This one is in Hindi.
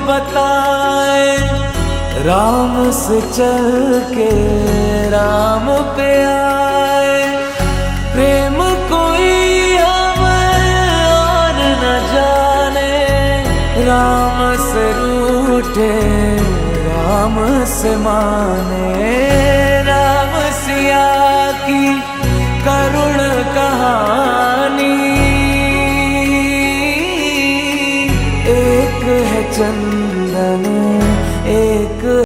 बताए, राम से चल के राम पे आए। प्रेम कोई हमें और न जाने, राम से रूठे राम से माने। राम सिया की